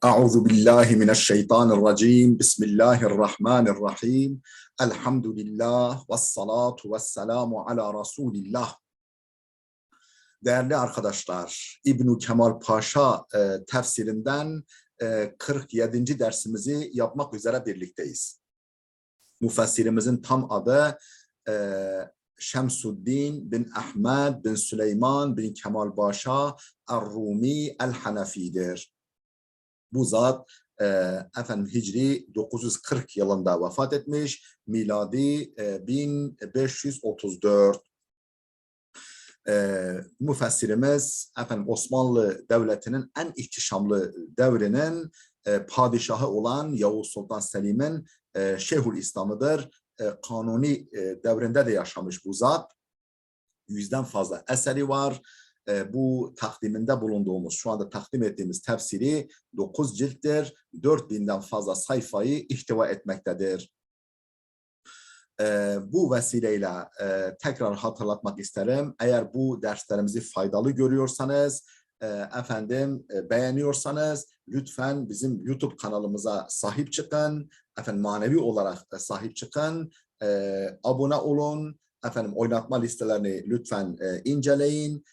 Euzu billahi mineşşeytanirracim. Bismillahirrahmanirrahim. Elhamdülillah ve salatu ve selamu ala Resulillah. Değerli arkadaşlar, İbn Kemal Paşa tefsirinden 47. dersimizi yapmak üzere birlikteyiz. Müfessirimizin tam adı Şemsuddin bin Ahmed bin Süleyman bin Kemal Paşa Er-Rumi El-Hanefi'dir. Bu zat Hicri 940 yılında vefat etmiş, miladi 1534. Müfessirimiz Osmanlı Devleti'nin en ihtişamlı devrinin padişahı olan Yavuz Sultan Selim'in Şeyhülislam'ıdır. Kanuni devrinde de yaşamış bu zat. 100'den fazla eseri var. Bu takdiminde bulunduğumuz, şu anda takdim ettiğimiz tefsiri 9 cilttir. 4000'den fazla sayfayı ihtiva etmektedir. Bu vesileyle tekrar hatırlatmak isterim. Eğer bu derslerimizi faydalı görüyorsanız, beğeniyorsanız lütfen bizim YouTube kanalımıza sahip çıkın. Manevi olarak sahip çıkın. Abone olun. Oynatma listelerini lütfen inceleyin.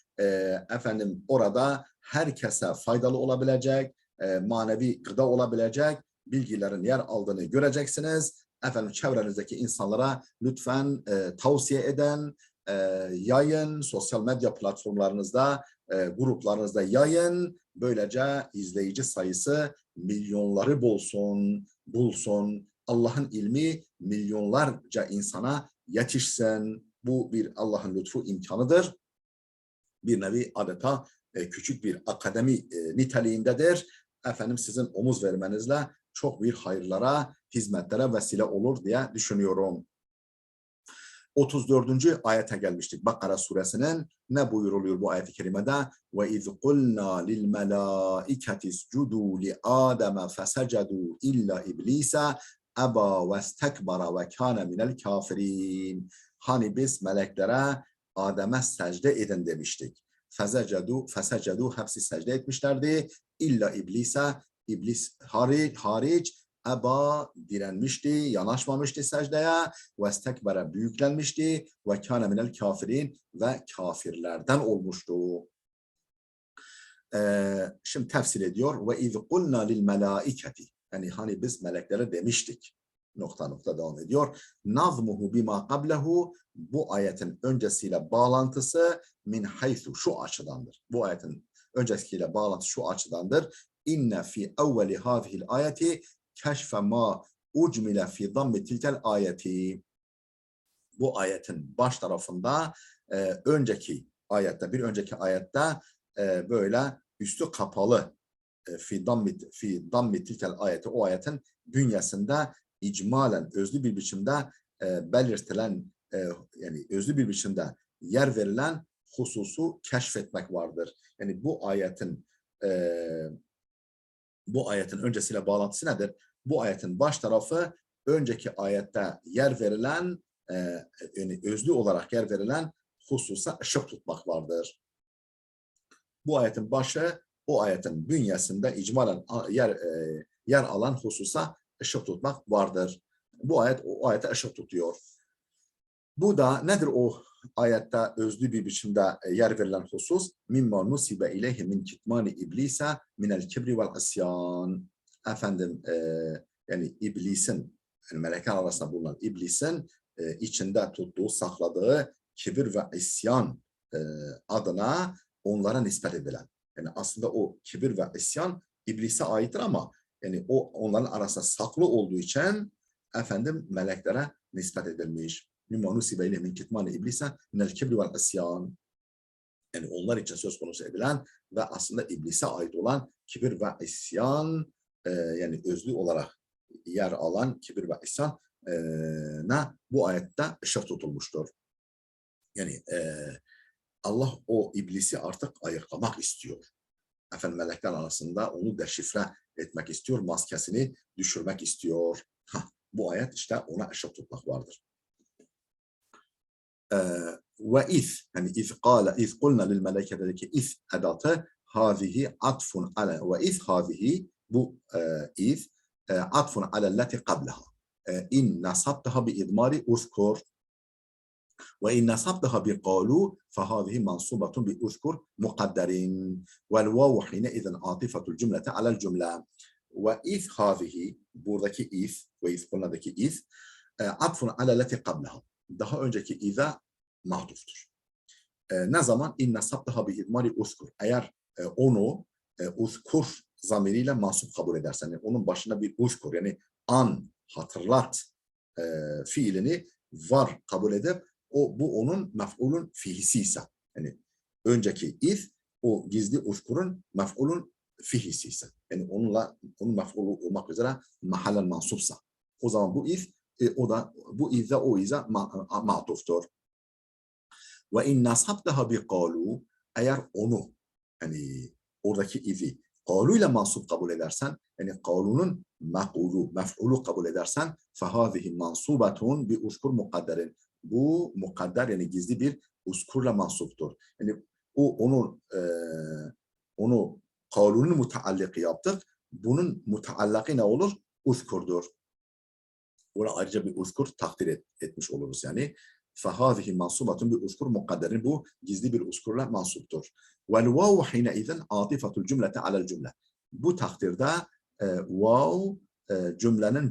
Orada herkese faydalı olabilecek, manevi gıda olabilecek bilgilerin yer aldığını göreceksiniz. Çevrenizdeki insanlara lütfen tavsiye eden, yayın, sosyal medya platformlarınızda, gruplarınızda yayın. Böylece izleyici sayısı milyonları bulsun. Allah'ın ilmi milyonlarca insana yetişsin. Bu bir Allah'ın lütfu imkanıdır. Bir nevi adeta küçük bir akademi niteliğindedir. Sizin omuz vermenizle çok bir hayırlara, hizmetlere vesile olur diye düşünüyorum. 34. ayete gelmiştik. Bakara suresinin ne buyuruluyor bu ayet-i kerimede? Ve iz kulna lil melaiketi iscudu li Adem fesecedu illa iblise eba ve istekbara ve kana minel kafirin. Hani biz meleklere Adem'e secde edin demiştik. Fesecedu hepsi secde etmişlerdi. İlla iblise, iblis hariç eba direnmişti, yanaşmamıştı secdeye ve istekbere büyüklenmişti ve kâne minel kafirin ve kafirlerden olmuştu. Şimdi tefsir ediyor ve iz kulna lil melaiketi, yani hani biz meleklere demiştik, nokta devam ediyor. Nazmuhu bima qablehu, bu ayetin öncesiyle bağlantısı min haythu, şu açıdandır. Bu ayetin öncesiyle bağlantısı şu açıdandır. İnne fi evveli hadihil ayeti keşfe ma ucmile fi dammi tilkel ayeti. Bu ayetin baş tarafında bir önceki ayette böyle üstü kapalı fi dammi tilkel ayeti, o ayetin bünyesinde icmalen özlü bir biçimde belirtilen, yani özlü bir biçimde yer verilen hususu keşfetmek vardır. Yani bu ayetin öncesiyle bağlantısı nedir? Bu ayetin baş tarafı önceki ayette yer verilen, yani özlü olarak yer verilen hususa ışık tutmak vardır. Bu ayetin başı o ayetin bünyesinde icmalen yer alan hususa ışık tutmak vardır. Bu ayet o ayete ışık tutuyor. Bu da nedir o ayette özlü bir biçimde yer verilen husus? Mimma nusibe ileyhi min kitmani iblise minel kibri vel isyan. Yani iblisin, yani melekler arasında bulunan iblisin içinde tuttuğu, sakladığı kibir ve isyan adına onlara nispet edilen. Yani aslında o kibir ve isyan iblise aittir ama yani o onların arasında saklı olduğu için meleklere nispet edilmiş. Mimma nusibe ileyhi min kitmani iblise minel kibri vel isyan. Yani onlar için söz konusu edilen ve aslında iblise ait olan kibir ve isyan, yani özlü olarak yer alan kibir ve isyana bu ayette ışık tutulmuştur. Yani Allah o iblisi artık ayıklamak istiyor. Melekler arasında onu deşifre etmek istiyor, maskesini düşürmek istiyor. Bu ayet işte ona ışık tutmak vardır. Ve iz, yani iz kulna lil meleketedeki iz edatı hazihi atfun ala ve iz hazihi, Bu iz atfun alelleti qablaha. İn nasabtaha bi idmari uzkur. وإن نصبتها بقالوا فهذه منصوبة بأذكر مقدر والواو حينئذ عاطفة الجملة على الجملة وإذ هذه buradaki إذ وإذ قلنa'daki إذ عطف على التي قبلها daha önceki إذا mahduftur. Ne zaman? İn nasabtaha bi idmari uzkur. Eğer onu uzkur zamiriyle mansup kabul edersen, yani onun başına bir uzkur yani an, hatırlat fiilini var kabul edip bu onun mef'ulun fihisi ise, yani önceki iz o gizli uzkurun mef'ulun fihisi ise, yani onun mef'ulu olmak üzere mahallen mansupsa, o zaman bu iz bu ize ma'tuftur. Ve in nasabtaha bi qalu, eğer onu yani oradaki izi qaluyla mansup kabul edersen, yani qalunun mef'ulu kabul edersen fehazihi mansubetun bi uzkur mukadderin. Bu mukadder yani gizli bir uzkurla mansuptur. Yani onu qalunun mutaallıkı yaptık. Bunun mutaallakı ne olur? Uzkurdur. Ona ayrıca bir uzkur takdir etmiş oluruz yani. فَهَذِهِ مَنْصُوبَةٌ بِاُذْكُرْ مُقَدَّرٍ. Bu gizli bir uzkurla mansuptur. وَالْوَاوُ حِينَئِذٍ عَاطِفَةُ الْجُمْلَةِ عَلَى الْجُمْلَةِ. Bu takdirde vav cümlenin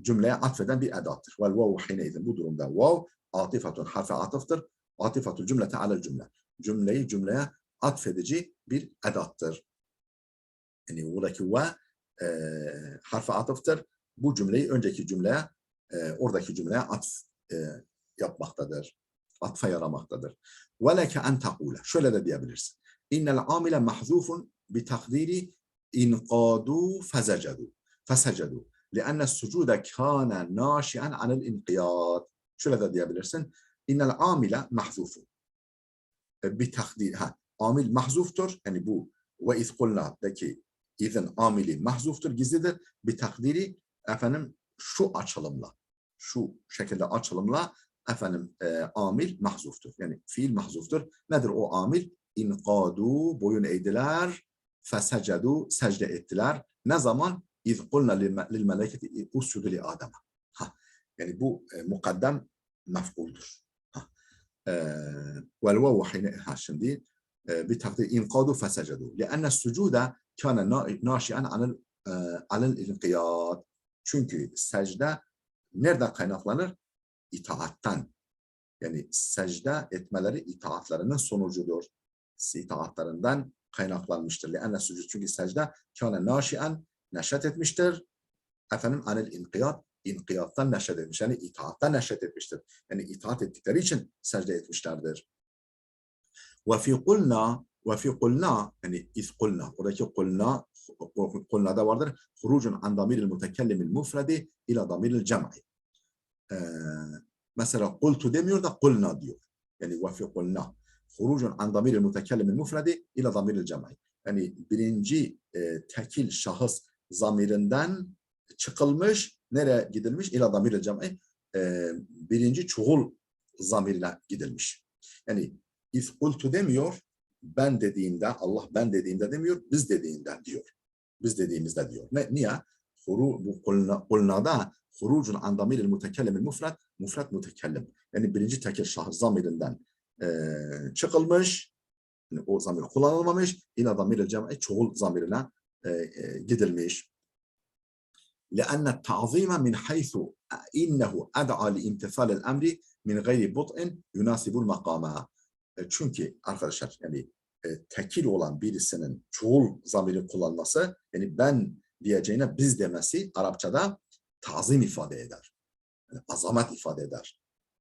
cümleye atfeden bir edattır. وَالْوَاوُ حِينَئِذٍ. Bu durumda vav atifatun harfe atıftır. عَاطِفَةُ الْجُمْلَةِ عَلَى الْجُمْلَةِ. Cümleyi cümleye atfedici bir edattır. Yani buradaki ve harfe atıftır. Bu cümleyi önceki cümleye, oradaki cümleye yapmaktadır. Atfa yaramaktadır. وَلَكَ أَنْ تَقُولَ. Şöyle de diyebilirsin. اِنَّ الْعَامِلَ مَحْذُوفٌ بِتَقْدِيرِ اِنْقَادُوا فَسَجَدُوا لِأَنَّ السُّجُودَ كَانَ نَاشِئًا عَنِ الْاِنْقِيَادِ. Şöyle de diyebilirsin. اِنَّ الْعَامِلَ مَحْذُوفٌ بِتَقْدِيرِ. Amil mahzuftur. Yani bu ve iz kulna'daki izin amili mahzuftur, gizlidir. Bir takdiri şu açılımla, şu şekilde açılımla amil mahzuftur. Yani fiil mahzuftur. Nedir o amil? İnkadu, boyun eğdiler, fesecedu, secde ettiler. Ne zaman? İz kulna lil meleketi uscudu li Adem'e. Yani bu mukaddem mef'uldur. Vel vavu şimdi بتقدير إنقاذوا فسجدوا لأن السجود كان ناشئا عن الانقياد. Çünkü secde nereden kaynaklanır? İtaattan. Yani secde etmeleri itaatlarının sonucudur. İtaatlerinden kaynaklanmıştır. لأن السجود, çünkü secde كان ناشئا neşet etmiştir. Anil inkiyat, inkiyattan neşet etmiş. Yani itaattan neşet etmiştir. Yani itaat ettikleri için secde etmişlerdir. وفي قلنا yani iz قلنا, oradaki قلna'da vardır. Hurucun an damiril mutekellimil mufredi ila damiril cem'i. Mesela qultu demiyor da قلنا diyor. Yani وفي قلنا hurucun an damiril mutekellimil mufredi ila damiril cem'i. Yani birinci tekil şahıs zamirinden çıkılmış, nereye gidilmiş? İla damiril cem'i. Birinci çoğul zamirine gidilmiş. Yani İz kultu demiyor, ben dediğimde, Allah ben dediğimde demiyor, biz dediğinde diyor. Biz dediğimizde diyor. Niye? Bu kulnada hurucun an damiril mutekellimil mufrad mutekellim. Yani birinci tekil şahıs zamirinden çıkılmış, yani o zamir kullanılmamış, ila damiril cem'i çoğul zamirine gidilmiş. لأن التعظيم من حيث إنه أدعى لامتثال الأمر من غير بطء يناسب المقام. Çünkü arkadaşlar yani tekil olan birisinin çoğul zamiri kullanması, yani ben diyeceğine biz demesi Arapçada tazim ifade eder. Yani azamet ifade eder.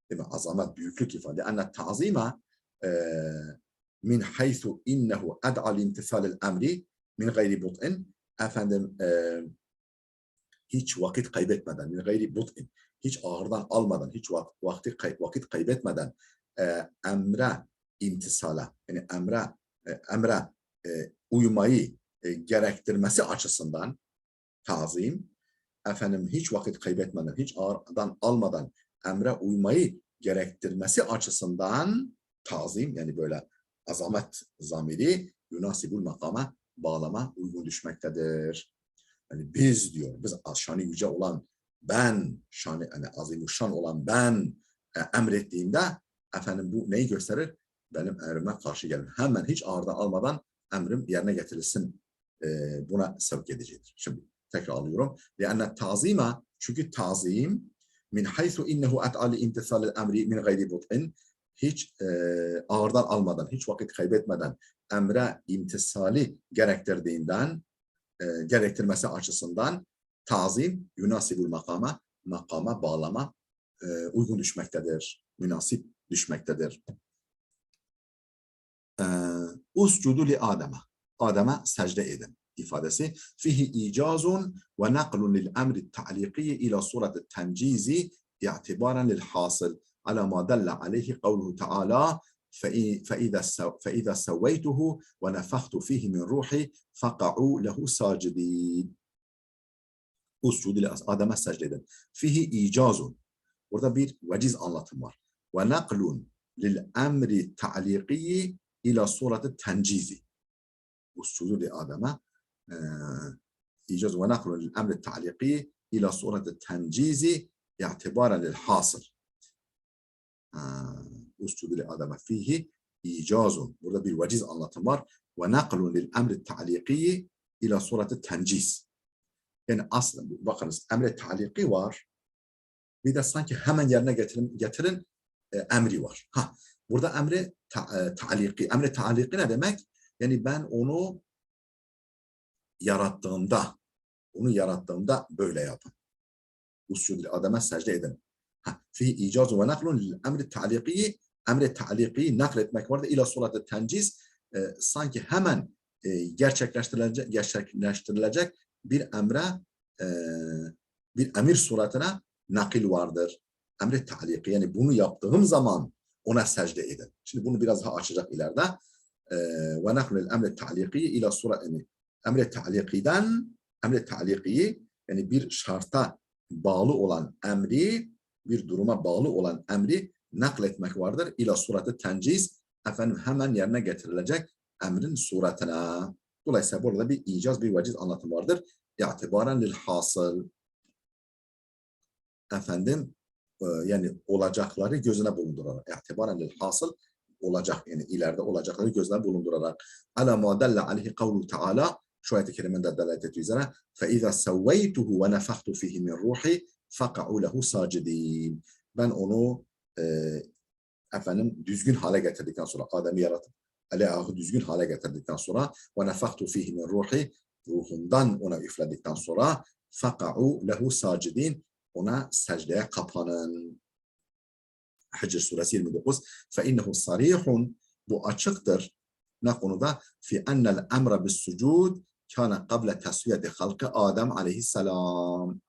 Değil mi? Azamet, büyüklük ifade. Enne tazime min haythu innehu ad'a limtisalil emri min gayri but'in, hiç vakit kaybetmeden, min gayri but'in, hiç ağırdan almadan, hiç vakit kaybetmeden emre imtisala, yani emre uymayı gerektirmesi açısından tazim, hiç vakit kaybetmeden, hiç ağırdan almadan emre uymayı gerektirmesi açısından tazim, yani böyle azamet zamiri yunasibul makama bağlama uygun düşmektedir. Yani biz diyor, biz şanı yüce olan ben, şanı yani azimuşşan olan ben emrettiğimde efendim bu neyi gösterir? Benim emrime karşı gelir. Hemen hiç ağırdan almadan emrim yerine getirilsin. Buna sevk edicidir. Şimdi tekrar alıyorum. Yani tazima, çünkü tazim min haythu innehu at'ali imtisalil emri min gayri but'in, hiç ağırdan almadan, hiç vakit kaybetmeden emre imtisali gerektirdiğinden, gerektirmesi açısından tazim yunasibul makama bağlama uygun düşmektedir. Münasip düşmektedir. Uscudu li Adem'e secde edin ifadesi. Fihi icazun ve naklun lil emri ta'liqiyyi ila surati tencizi i'tibaren lil hasıl ala ma dalla aleyhi kavluhu ta'ala فإذا سويته ونفخت فيه من روحي فقعوا له ساجدين. Uscudu li Adem'e secde edin. Fihi icazun. Burada bir veciz anlatım var. Ve naklun lil emri ta'liqiyyi ila surati tencizi. Uscudu li Adem'e icaz ve naklun lil emri ta'liqiyyi ila surati tencizi i'tibaren lil hasıl. Uscudu li Adem'e fihi icazun. Burada bir veciz anlatım var. Ve naklun lil emri ta'liqiyyi ila surati tenciz. Yani aslında bakınız emre ta'liqi var. Bir de sanki hemen yerine getirin emri var. Burada emre ta'liqi. Emre ta'liqi ne demek? Yani ben onu yarattığımda böyle yapın. Uscudul Adem'e secde edin. Fi icazu ve naklun lil emri ta'liqi. Emre ta'liqi nakletmek vardı. İla suratı tenciz. Sanki hemen gerçekleştirilecek bir emir suratına nakil vardır. Emre ta'liqi, yani bunu yaptığım zaman ona secde edin. Şimdi bunu biraz daha açacak ileride. Ve naklul emre ta'liqi ila surat, emre ta'liqi yani bir şarta bağlı olan emri, bir duruma bağlı olan emri nakletmek vardır. İla suratı tenciz, efendim hemen yerine getirilecek emrin suratına. Dolayısıyla burada bir icaz, bir veciz anlatım vardır. İ'tibaren lil hasıl. Efendim yani olacakları gözüne bulundurarak. İ'tibaren lil hasıl, olacak, yani ileride olacakları gözüne bulundurarak. Ala ma dalla aleyhi kavlu Teala, şu ayet-i kerimede delalet ettiği üzere فَاِذَا سَوَّيْتُهُ وَنَفَخْتُ فِيهِ مِنْ رُوحِ فَقَعُوا لَهُ سَاجِد۪ينَ. Ben onu efendim düzgün hale getirdikten sonra, Adem'i yaratıp Aleyh'ı düzgün hale getirdikten sonra وَنَفَخْتُ فِيهِ مِنْ رُوحِ, ruhumdan ona üfledikten sonra فَقَعُوا لَهُ سَاجِد۪ينَ, ona secdeye kapanın. Hicr suresi 29. فَاِنَّهُ صَرِيحٌ, bu açıktır. Ne konuda? فِي اَنَّ الْاَمْرَ بِالسُّجُودِ كَانَ قَبْلَ تَسْوِيَةِ خَلْقِ Adem aleyhisselam.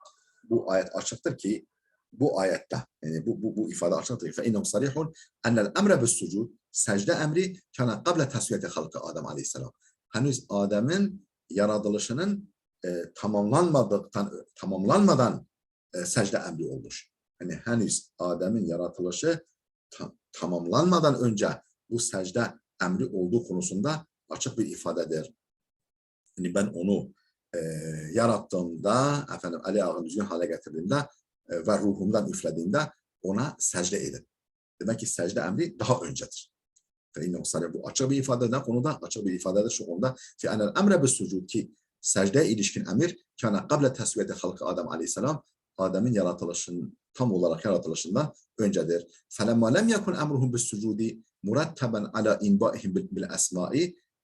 Bu ayet açıktır ki, bu ayette, yani bu ifade açıktır. فَاِنَّهُ صَرِيحٌ اَنَّ الْاَمْرَ بِالسُّجُودِ, secde emri كَانَ قَبْلَ تَسْوِيَةِ خَلْقِ Adem aleyhisselam. Henüz Adem'in yaratılışının tamamlanmadan secde emri olmuş. Yani henüz Adem'in yaratılışı tamamlanmadan önce bu secde emri olduğu konusunda açık bir ifadedir. Yani ben onu yarattığımda, efendim Aleyh'ı düzgün hale getirdiğimde ve ruhumdan üflediğimde ona secde edin. Demek ki secde emri daha öncedir. Bu açık bir ifadedir. Konuda açık bir ifadedir şu konuda. Fi anel emre bis sucud, ki secdeye ilişkin emir kana qabla tasviyeti halkı Adem aleyhisselam, Adem'in tam olarak yaratılışından öncedir. فَلَمَّا لَمْ يَكُنْ اَمْرُهُمْ بِالسُّجُودِ مُرَتَّبًا عَلَى اِنْبَائِهِمْ بِالْأَسْمَاءِ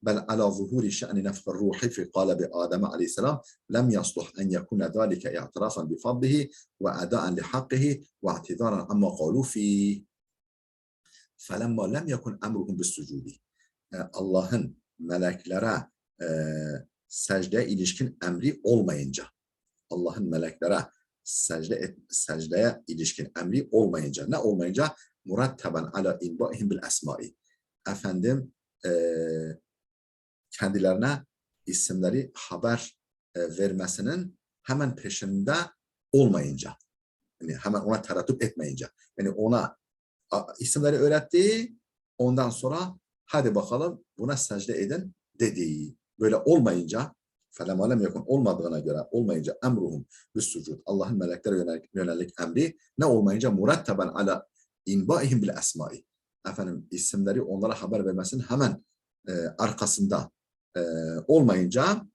بل على ظهور شأن نفخ الروح في قالب آدم عليه السلام لم يصلح أن يكون ذلك اعترافا بفضله وأداء لحقه واعتذارا عما قالوا فيه. فلما لم يكن أمرهم بالسجود, Allah'ın meleklere secdeye ilişkin emri olmayınca, Allah'ın meleklere secdeye ilişkin emri olmayınca, ne olmayınca? Murattaben ala inba'ihim bil esma'i, efendim kendilerine isimleri haber vermesinin hemen peşinde olmayınca, yani hemen ona tereddüt etmeyince, yani ona isimleri öğretti, ondan sonra hadi bakalım buna secde edin dedi. Böyle olmayınca فَلَمَا لَمْ يَكُنْ olmadığına göre olmayınca emruhum bis sucud Allah'ın meleklere yönelik emri ne olmayınca muretteben ala inbaihim bil esmai efendim isimleri onlara haber vermesinin hemen arkasında olmayınca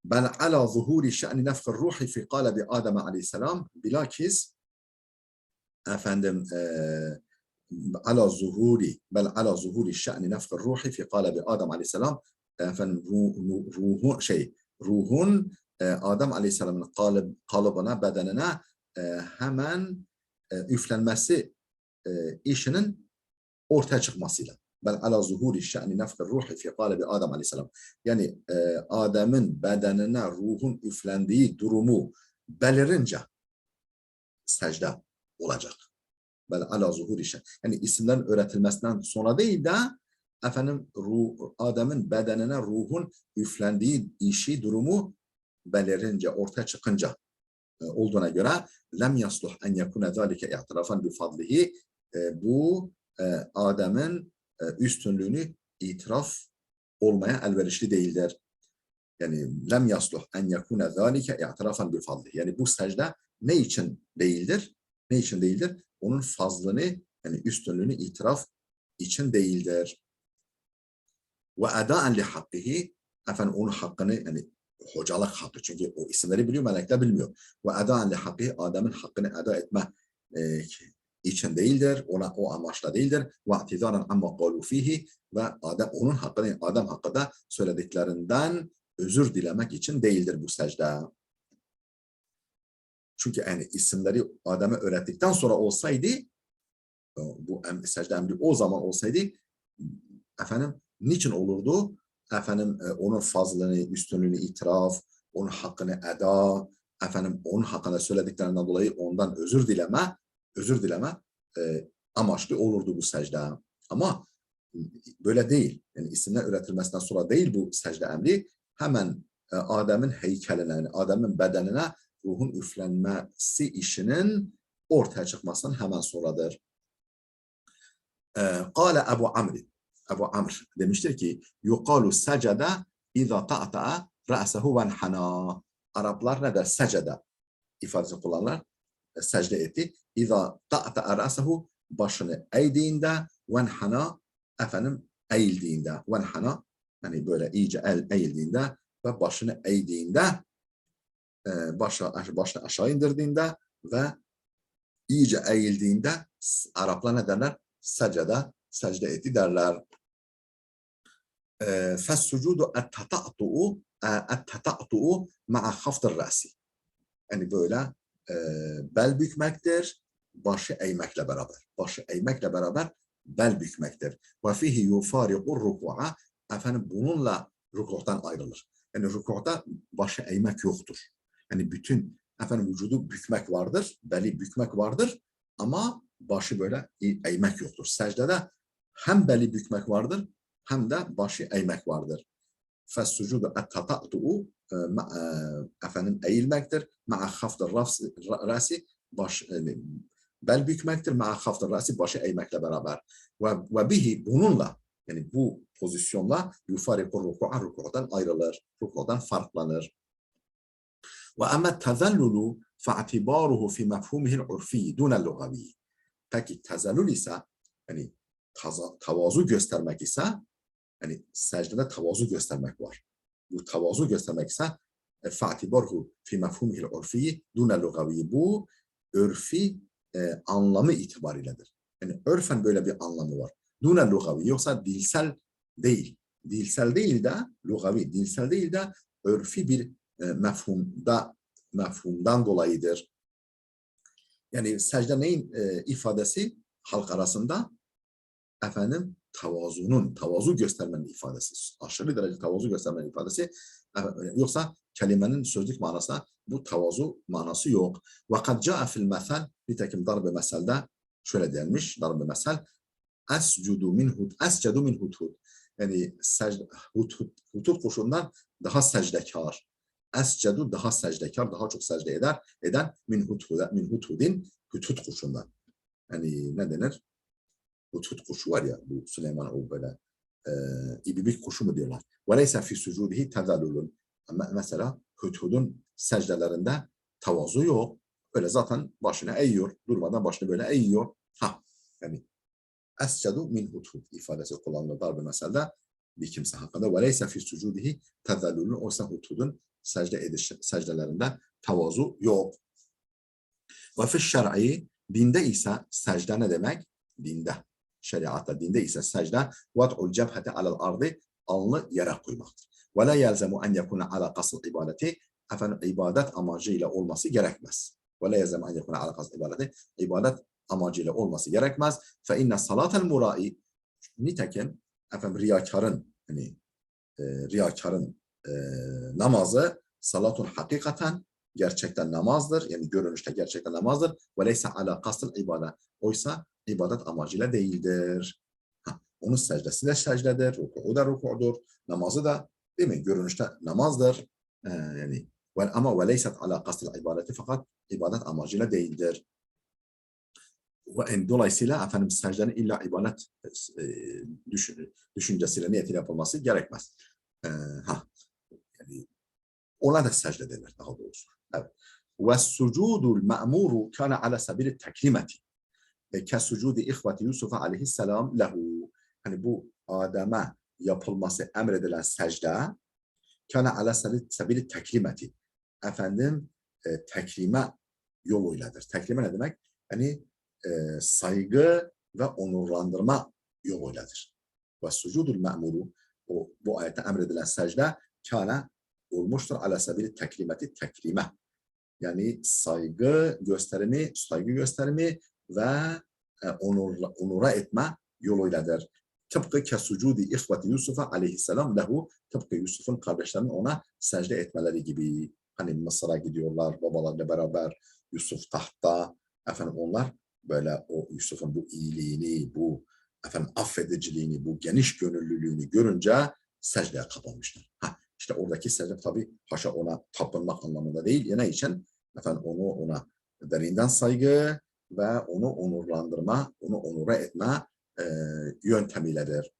bel ala zuhuri şe'ni nefkir ruhi fi kâlebi Adem aleyhisselam bilakis efendim ala zuhuri bel ala zuhuri şe'ni nefkir ruhi fi kâlebi Adem aleyhisselam efendim ruhun Adem aleyhisselamın kalıbına bedenine hemen üflenmesi işinin ortaya çıkmasıyla. Bel ala zuhuri şe'ni nefkir ruhi fi kâlebi Adem aleyhisselam. Yani Adem'in bedenine ruhun üflendiği durumu belirince secde olacak. Bel ala zuhuri şe'ni. Yani isimlerin öğretilmesinden sonra değil de efendim Adem'in bedenine ruhun üflendiği işi durumu belirince ortaya çıkınca olduğuna göre lem yasluh en yekune zalike i'tirafan bi fadlihi bu Adem'in üstünlüğünü itiraf olmaya elverişli değildir. Yani lem yasluh en yekune zalike i'tirafan bi fadlihi. Yani bu secde ne için değildir? Ne için değildir? Onun fazlını yani üstünlüğünü itiraf için değildir. Ve adaen li hakkihi efendim onun hakkını yani hocalık hakkı çünkü o isimleri biliyor melekler bilmiyor. Ve adaen li hakkihi Adem'in hakkını eda etme için değildir. Ona o amaçla değildir. Ve i'tizaren amma qalu fihi ve onun hakkını Adem hakkında söylediklerinden özür dilemek için değildir bu secde. Çünkü yani isimleri Adem'e öğrettikten sonra olsaydı bu secde emri o zaman olsaydı efendim niçin olurdu? Efendim onun fazlını, üstünlüğünü itiraf, onun hakkını eda, efendim onun hakkında söylediklerinden dolayı ondan özür dileme amaçlı olurdu bu secde. Ama böyle değil. Yani isimler üretilmesinden sonra değil bu secde emri. Hemen Adem'in heykeline, yani Adem'in bedenine ruhun üflenmesi işinin ortaya çıkmasından hemen sonradır. Kâle Ebu Amr. Ebu Amr demiştir ki yuqalu secde iza ta'ta'a ra'sehu venhana. Araplar ne der? Secde ifadesi kullanırlar. Secde etti. İza ta'ta'a ra'sehu başını eğdiğinde venhana efendim eğildiğinde venhana yani böyle iyice eğildiğinde ve başını eğdiğinde başını aşağı indirdiğinde ve iyice eğildiğinde Araplar ne derler? Secde etti derler. فَالسُّجُودُ اَتَّتَعْتُؤُ مَعَ خَفْضِ الرَّأْسِ. Yani böyle bel bükmektir, başı eğmekle beraber. Başı eğmekle beraber bel bükmektir. وَفِيهِ يُفَارِقُ الرُّكُعَ. Efendim bununla rükûhtan ayrılır. Yani rükûhta başı eğmek yoktur. Yani bütün efendim vücudu bükmek vardır, beli bükmek vardır ama başı böyle eğmek yoktur. Secdede hem beli bükmek vardır hem de başı eğmek vardır. فَالسُّجُودُ اَتَّتَعْتُؤُ efendim eğilmektir. مَعَ خَفْضِ الرَّاسِ bel bükmektir. مَعَ خَفْضِ الرَّاسِ başı eğmekle beraber. Ve bihi bununla yani bu pozisyonla yufariku ruku'a ruku'dan ayrılır. Ruku'dan farklanır. Ve ama tezellulu fa'tibaruhu fi mefhumihil urfi dunel lugavi. Peki tezellül ise yani tavazu göstermek ise yani secdede tavazu göstermek var. Bu tavazu göstermek ise fa'tibaruhu fi mefhumihil urfi dunel lugavi. Bu örfi anlamı itibarıyledir. Yani örfen böyle bir anlamı var. Dunel lugavi yoksa dilsel değil. Dilsel değil de lugavi, dilsel değil de örfi bir mefhumdan dolayıdır. Yani secde neyin ifadesi halk arasında? Efendim tavazu göstermenin ifadesi. Aşırı derece tavazu göstermenin ifadesi. Yoksa kelimenin sözlük manasına bu tavazu manası yok. وَقَدْ جَاءَ فِي الْمَثَلِ nitekim darb-ı meselde şöyle denmiş darb-ı mesel escudu min hudhud yani hudhud kuşundan daha secdekar. Escedu daha secdekar, daha çok secde eden min hudhudin hudhud kuşundan. Yani ne denir? Hudhud kuşu var ya bu Süleyman o böyle İbibik kuşu mu diyorlar. وَلَيْسَ فِي سُجُودِهِ تَذَلُّلٌ. Mesela Hudhud'un secdelerinde tavazu yok. Böyle zaten başını eğiyor. Durmadan başını böyle eğiyor. Yani escedu min hudhud ifadesi kullanılır darbe meselede bir kimse hakkında. وَلَيْسَ فِي سُجُودِهِ تَذَلُّلٌ. Oysa Hudhud'un secdelerinde tavazu yok. Ve fi şer'i, dinde ise secde ne demek? Dinde, şeriatta, dinde ise secde vat'ul cebhete alel ardı, alnı yere koymaktır. Ve la yelzemu en yekune ala kasıl ibadeti, efendim ibadet amacıyla olması gerekmez. Ve la yelzemu en yekune ala kasıl ibadeti, ibadet amacıyla olması gerekmez. Fe inne salatel murai, nitekim efendim riyakarın, yani riyakarın namazı salatun hakikaten gerçekten namazdır. Yani görünüşte gerçekten namazdır. Ve leysa ala kasıl ibadet. Oysa ibadet amacıyla değildir. Onun secdesi de secdedir. Ruku'u da ruku'dur. Namazı da değil mi? Görünüşte namazdır. Yani ama ve leysat ala kasıl ibadeti, fakat ibadet amacıyla değildir. Dolayısıyla efendim secdenin illa ibadet düşüncesiyle, niyetiyle yapılması gerekmez. Yani ona da secde denir daha doğrusu. Evet. وَالسُّجُودُ الْمَأْمُورُ كَانَ عَلَى سَبِيلِ التَّكْرِمَةِ كَسُجُودِ إِخْوَةِ يُوسُفَ عَلَيْهِ السَّلَامُ لَهُ. Hani bu Adem'e yapılması emredilen secde كَانَ عَلَى سَبِيلِ التَّكْرِمَةِ, efendim tekrime yoluyladır. Tekrime ne demek? Yani saygı ve onurlandırma yoluyladır. وَالسُّجُودُ الْمَأْمُورُ, bu ayette emredilen secde kâne olmuştur ala sabili tekrimeti, tekrime. Yani saygı gösterimi ve onura etme yoluyladır. Tıpkı kesucudi ihveti Yusuf'a aleyhisselam lehu, tıpkı Yusuf'un kardeşlerinin ona secde etmeleri gibi. Hani Mısır'a gidiyorlar babalarla beraber, Yusuf tahtta, efendim onlar böyle o Yusuf'un bu iyiliğini, bu efendim affediciliğini, bu geniş gönüllülüğünü görünce secdeye kapanmışlar. İşte oradaki secde tabii haşa ona tapınmak anlamında değil. Ne için? Efendim ona derinden saygı ve onu onurlandırma, onu onura etme yöntemiyledir.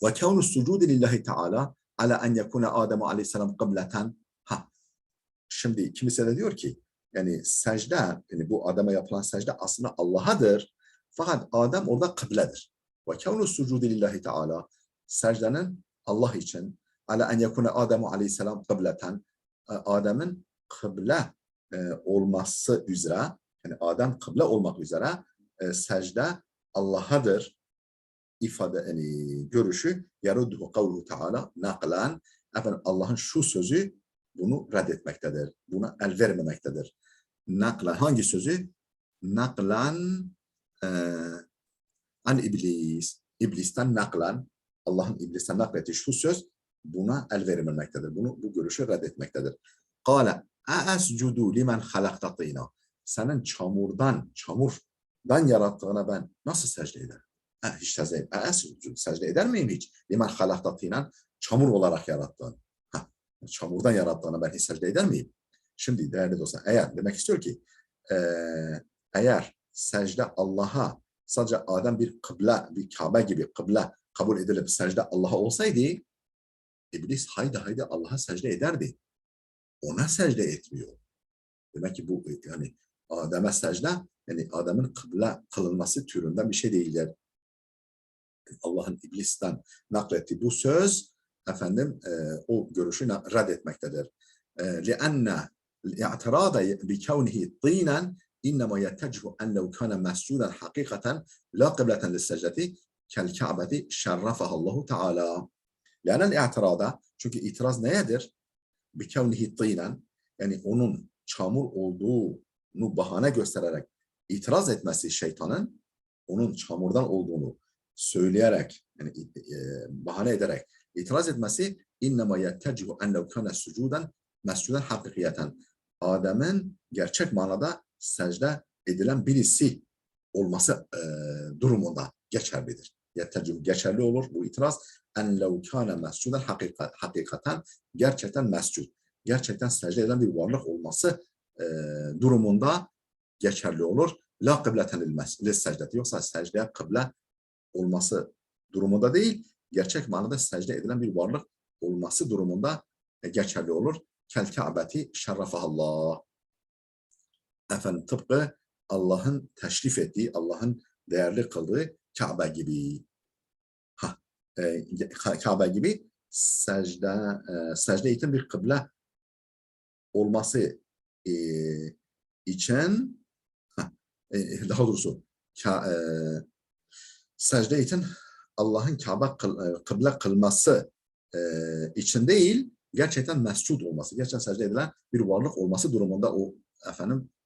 Ve kânu sucûdi lillahi teâlâ ala en yekûne Adem aleyhisselam kıbleten. Şimdi kimse de diyor ki yani secde, yani bu Adem'e yapılan secde aslında Allah'adır. Fakat Adem orada kıbledir. Ve kânu sucûdi lillahi teâlâ, secdenin Allah için ala en yekûne Adem aleyhisselam kıbleten, Adem'in kıble olması üzere, yani Adem kıble olmak üzere secde Allah'adır ifade, yani görüşü yarudhu kavluhu teala naklen, efendim Allah'ın şu sözü bunu reddetmektedir. Buna el vermemektedir. Naklen hangi sözü? Naklen an iblis. İblisten naklen, Allah'ın iblisten naklettiği şu söz buna el vermemektedir. Bu görüşü reddetmektedir. Kâle e'escudu limen halakta tînâ. Senin çamurdan yarattığına ben nasıl secde ederim? Hiç secde eder miyim hiç? Limen halakta tînâ, çamur olarak yarattığın. Çamurdan yarattığına ben hiç secde eder miyim? Şimdi değerli dostlar, eğer demek istiyor ki eğer secde Allah'a sadece Adem bir kıble, bir Kabe gibi kıble kabul edilip secde Allah'a olsaydı, İblis haydi Allah'a secde ederdi. Ona secde etmiyor. Demek ki bu yani Adem'e secde, yani Adem'in kıble kılınması türünden bir şey değildir. Allah'ın İblis'ten naklettiği bu söz efendim o görüşü reddetmektedir. لِأَنَّ الْاِعْتِرَاضَ بِكَوْنِهِ طِينًا اِنَّمَا يَتَّجْهُ اَنْ لَوْ كَانَ مَسْجُودًا حَقِيقَةً لَا قِبْلَةً لِلسَّجْدَةِ كَالْكَعْبَةِ شَرَّفَهَا اللّٰهُ تَعَالَى. لِأَنَّ الْاِعْتِرَاضَ, çünkü itiraz neyedir? بِكَوْنِهِ طِينًا, yani onun çamur olduğunu bahane göstererek itiraz etmesi şeytanın, onun çamurdan olduğunu söyleyerek, yani bahane ederek itiraz etmesi innema yettecihu en lev kana sucuden mescuden hakikiyeten, Adem'in gerçek manada secde edilen birisi olması durumunda geçerlidir. Yettecihu geçerli olur bu itiraz. En lev kana mescuden hakikaten, gerçekten mescud, gerçekten secde eden bir varlık olması durumunda geçerli olur. La kıbleten lil secdeti, yoksa secdeye kıble olması durumunda değil. gerçek manada secde edilen bir varlık olması durumunda geçerli olur. Kel Ka'beti şerrafahallah. Efendim tıpkı Allah'ın teşrif ettiği, Allah'ın değerli kıldığı Kabe gibi. Kabe gibi secde için bir kıble olması için daha doğrusu secde için Allah'ın kıble kılması için değil, gerçekten mescud olması, gerçekten secde edilen bir varlık olması durumunda o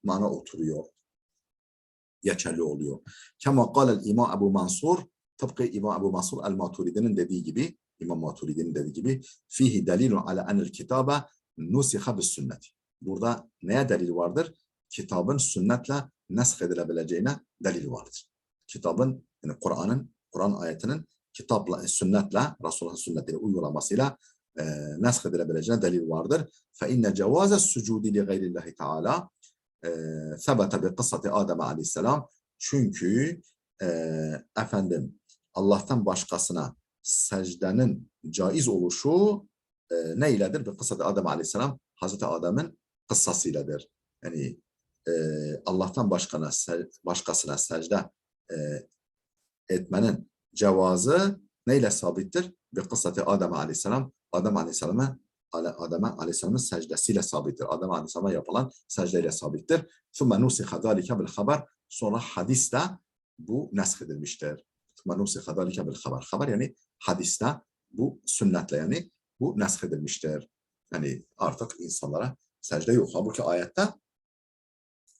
mana oturuyor, geçerli oluyor. Kema kâlel İmam Ebu Mansur, tıpkı İmam Ebu Mansur el-Maturidi'nin dediği gibi, İmam Maturidi'nin dediği gibi, fihi delilun ala enel kitabe nusiha bis sünneti. Burada neye delil vardır? Kitabın sünnetle nesk edilebileceğine delil vardır. Kitabın, yani Kur'an ayetinin kitapla, sünnetle, Resulullah'ın sünnetiyle uygulamasıyla nesk edilebileceğine delil vardır. Fe inne cevaze sucudi li gayrillahi teala sebete bi kıssati Adem aleyhisselam. Çünkü Allah'tan başkasına secdenin caiz oluşu neyledir? Bi kıssati Adem aleyhisselam, Hazreti Adem'in kıssasıyladır. Yani Allah'tan başkasına secde etmenin cevazı neyle sabittir? Bi kıssati Adem aleyhisselam, Adem Aleyhisselam'ın secdesiyle sabittir. Adem Aleyhisselam'a yapılan secdeyle sabittir. ثُمَّ نُسِخَ ذَٰلِكَ بِالْخَبَرِ. Sonra hadiste bu nesk edilmiştir. ثُمَّ نُسِخَ ذَٰلِكَ بِالْخَبَرِ. Haber yani hadiste bu sünnetle yani bu nesk edilmiştir. Yani artık insanlara secde yok. Halbuki ayette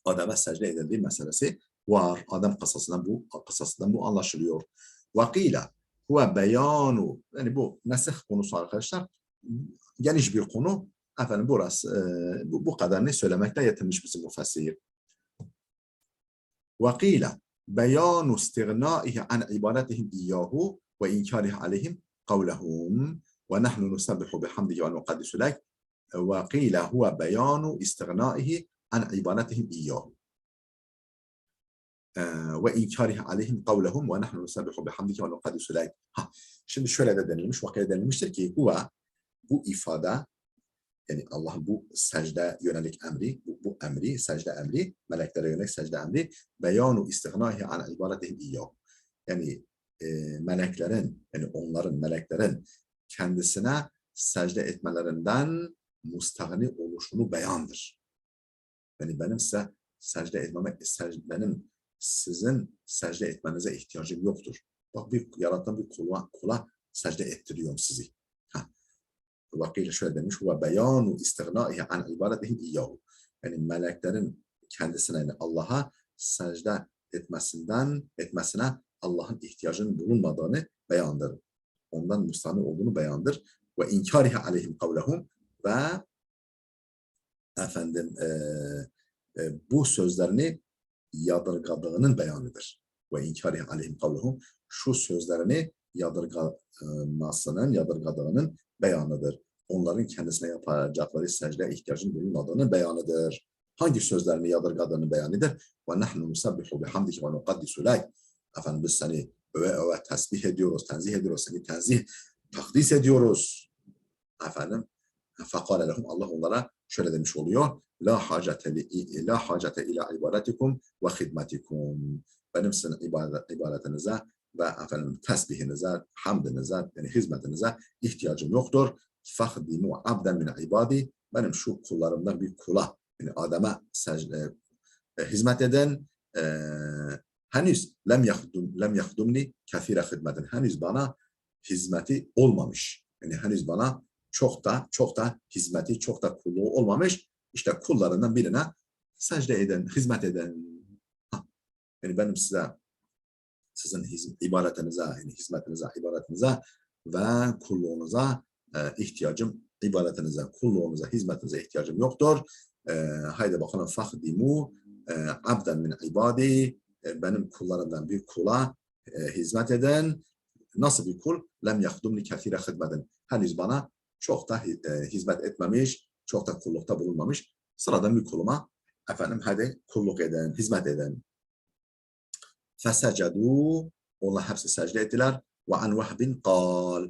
Adem'e secde edildiği meselesi var. Adem kıssasından bu anlaşılıyor. Vakila huve beyanu, yani bu nesih konusu arkadaşlar geniş bir konu. Burası bu kadarını söylemekle yetinmiş bizim müfessir. Vakila beyanu istighnaihi an ibadetihim iyyahu ve inkarihi aleyhim kavlehum ve nahnu nusabbihu bihamdihi ve nukaddisu lek. Vakila huve beyanu istighnaihi an ibadetihim iyyahu ve inkarihi aleyhim kavlehum ve nahnu nusabbihu bihamdihi ve nukaddisu lek. Şimdi şöyle de denilmiş, vakaya denilmiştir ki huve, bu ifade, yani Allah'ın bu secde yönelik emri, bu emri, secde emri, meleklere yönelik secde emri, beyanu istighnahi an ibadetihim iyyahu. Yani meleklerin kendisine secde etmelerinden müstahni oluşunu beyandır. Yani benim size secde etmeme, benim sizin secde etmenize ihtiyacım yoktur. Bak, yaratan bir kula secde ettiriyorum sizi. Vakıyla şöyle demiş, ve beyanu istighnaihi an ibadetihim iyyahu. Yani meleklerin kendisine, yani Allah'a secde etmesine Allah'ın ihtiyacının bulunmadığını beyandır. Ondan müstahni olduğunu beyandır. Ve inkarihi aleyhim kavlehum, ve bu sözlerini yadırgadığının beyanıdır. Ve inkarihi aleyhim kavlehum, şu sözlerini yadırgadığının beyanıdır. Onların kendisine yapacakları secdeye ihtiyacın bulunmadığının beyanıdır. Hangi sözlerini yadırgadığının beyanıdır? Ve nahnu nusabbihu bihamdike ve nukaddisu lek. Biz seni öve tesbih ediyoruz, tenzih ediyoruz, seni takdis ediyoruz. Fekale lehum, Allah onlara şöyle demiş oluyor. La hacete ila ibadetikum ve hidmetikum. Benim sizin ibadetinize ve tesbihinize, hamdinize, yani hizmetinize ihtiyacım yoktur. Fahdimu abden min ibadi. Benim şu kullarımdan bir kula, yani Adem'e hizmet eden, henüz lem yahdumni kethire hizmetin. Henüz bana hizmeti olmamış. Yani henüz bana çok da hizmeti, çok da kulluğu olmamış. İşte kullarından birine secde eden, hizmet eden. Yani benim sizin ibadetinize, yani hizmetinize, ibadetinize ve kulluğunuza ihtiyacım, ibadetinize, kulluğunuza, hizmetinize ihtiyacım yoktur. Haydi bakalım, fahdimu abden min ibadi. Benim kullarımdan bir kula hizmet eden. Nasıl bir kul? Lem yahdumni kethire hizmeten. Henüz bana çok da hizmet etmemiş, çok da kullukta bulunmamış. Sıradan bir kuluma hadi kulluk eden, hizmet eden. Fesecedû, onlar hepsi secde ettiler. Ve an Vehbin kal.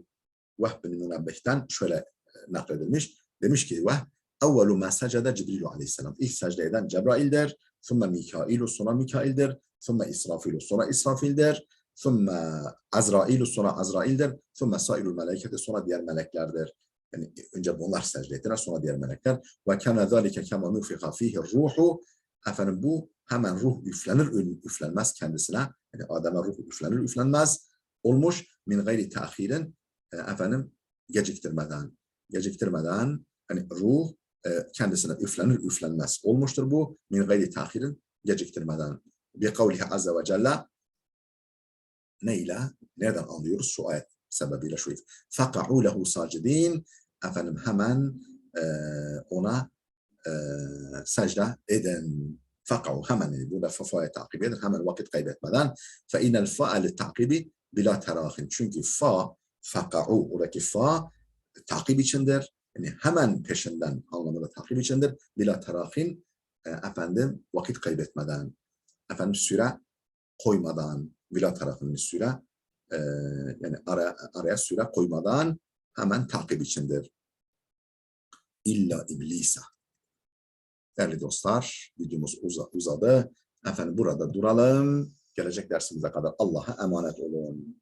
Vehb bin Münebbih'ten şöyle nakledilmiş. Demiş ki Vehb, evvelu ma secede Cibril aleyhisselam. İlk secde eden Cebrail'dir. Thumme Mikailu, sonra Mikail'dir. Thumme İsrafilu, sonra İsrafil'dir. Thumme Azrailu, sonra Azrail'dir. Thumme sairul meleketi, sonra diğer meleklerdir. Yani önce bunlar secde ettiler, sonra diğer melekler. Ve kana zalike kema nufiha fihi ruhu. Efendim bu hemen ruh üflenir, üflenmez kendisine. Yani Adem'e ruh üflenir, üflenmez. Olmuş min gayri teahirin, efendim geciktirmeden hani ruh kendisine üflenir, üflenmez. Olmuştur bu min gayri teahirin, geciktirmeden. Bi kavlihi azze ve celle, neyle? Nereden anlıyoruz? Şu ayet sebebiyle şu. Faka'u lehu sacidin. Efendim hemen ona secde edin. Faka'u hemen, burada fa'ya takip edin. Hemen vakit kaybetmeden. Fe inel fa'al takibi bila terahin. Çünkü faka'u, oradaki fa takip içindir. Yani hemen peşinden anlamında takip içindir. Bila terahin, efendim vakit kaybetmeden. Efendim süre koymadan, bila tarafının süre, yani araya süre koymadan hemen takip içindir. İlla iblisa. Değerli dostlar, videomuz uzadı. Efendim burada duralım. Gelecek dersimize kadar Allah'a emanet olun.